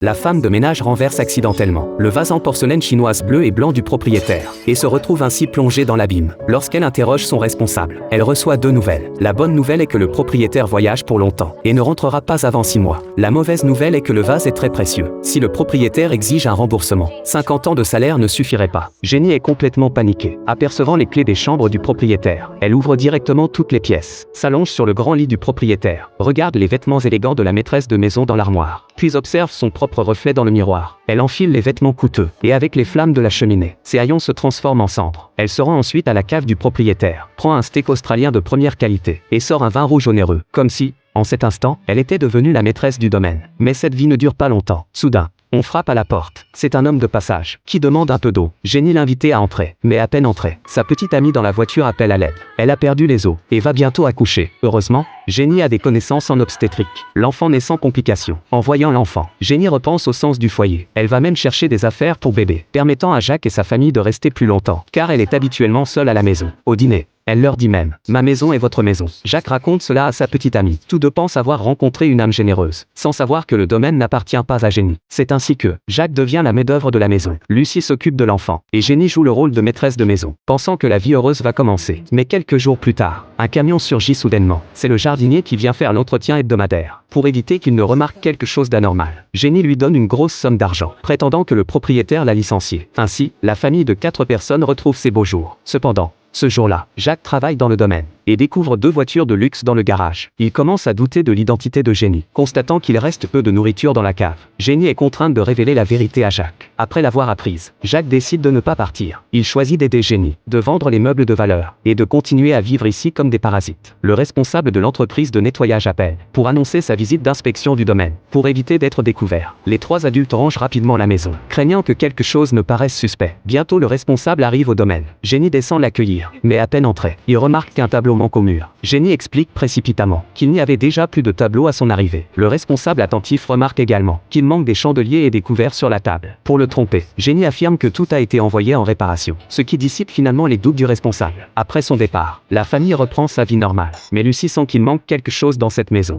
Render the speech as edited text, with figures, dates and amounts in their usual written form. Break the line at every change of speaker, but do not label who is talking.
La femme de ménage renverse accidentellement le vase en porcelaine chinoise bleu et blanc du propriétaire, et se retrouve ainsi plongée dans l'abîme. Lorsqu'elle interroge son responsable, elle reçoit deux nouvelles. La bonne nouvelle est que le propriétaire voyage pour longtemps, et ne rentrera pas avant 6 mois. La mauvaise nouvelle est que le vase est très précieux. Si le propriétaire exige un remboursement, 50 ans de salaire ne suffirait pas. Jenny est complètement paniquée. Apercevant les clés des chambres du propriétaire, elle ouvre directement toutes les pièces, s'allonge sur le grand lit du propriétaire, regarde les vêtements élégants de la maîtresse de maison dans l'armoire, puis observe son propre reflet dans le miroir. Elle enfile les vêtements coûteux, et avec les flammes de la cheminée, ses haillons se transforment en cendres. Elle se rend ensuite à la cave du propriétaire, prend un steak australien de première qualité, et sort un vin rouge onéreux, comme si, en cet instant, elle était devenue la maîtresse du domaine. Mais cette vie ne dure pas longtemps. Soudain, on frappe à la porte. C'est un homme de passage, qui demande un peu d'eau. Jenny l'invitait à entrer, mais à peine entrée, sa petite amie dans la voiture appelle à l'aide. Elle a perdu les os, et va bientôt accoucher. Heureusement, Jenny a des connaissances en obstétrique. L'enfant naît sans complications. En voyant l'enfant, Jenny repense au sens du foyer. Elle va même chercher des affaires pour bébé, permettant à Jacques et sa famille de rester plus longtemps, car elle est habituellement seule à la maison. Au dîner, elle leur dit même « Ma maison est votre maison ». Jacques raconte cela à sa petite amie. Tous deux pensent avoir rencontré une âme généreuse, sans savoir que le domaine n'appartient pas à Jenny. C'est ainsi que Jacques devient la main-d'œuvre de la maison. Lucie s'occupe de l'enfant, et Jenny joue le rôle de maîtresse de maison, pensant que la vie heureuse va commencer. Mais quelques jours plus tard, un camion surgit soudainement. C'est le jardinier qui vient faire l'entretien hebdomadaire. Pour éviter qu'il ne remarque quelque chose d'anormal, Jenny lui donne une grosse somme d'argent, prétendant que le propriétaire l'a licencié. Ainsi, la famille de 4 personnes retrouve ses beaux jours. Cependant, ce jour-là, Jacques travaille dans le domaine et découvre 2 voitures de luxe dans le garage. Il commence à douter de l'identité de Jenny, constatant qu'il reste peu de nourriture dans la cave. Jenny est contrainte de révéler la vérité à Jacques. Après l'avoir apprise, Jacques décide de ne pas partir. Il choisit d'aider Jenny, de vendre les meubles de valeur et de continuer à vivre ici comme des parasites. Le responsable de l'entreprise de nettoyage appelle pour annoncer sa visite d'inspection du domaine. Pour éviter d'être découvert, les 3 adultes rangent rapidement la maison, craignant que quelque chose ne paraisse suspect. Bientôt le responsable arrive au domaine. Jenny descend l'accueillir, mais à peine entré, il remarque qu'un tableau manque au mur. Jenny explique précipitamment qu'il n'y avait déjà plus de tableau à son arrivée. Le responsable attentif remarque également qu'il manque des chandeliers et des couverts sur la table. Pour le tromper, Jenny affirme que tout a été envoyé en réparation, ce qui dissipe finalement les doutes du responsable. Après son départ, la famille reprend sa vie normale, mais Lucie sent qu'il manque quelque chose dans cette maison.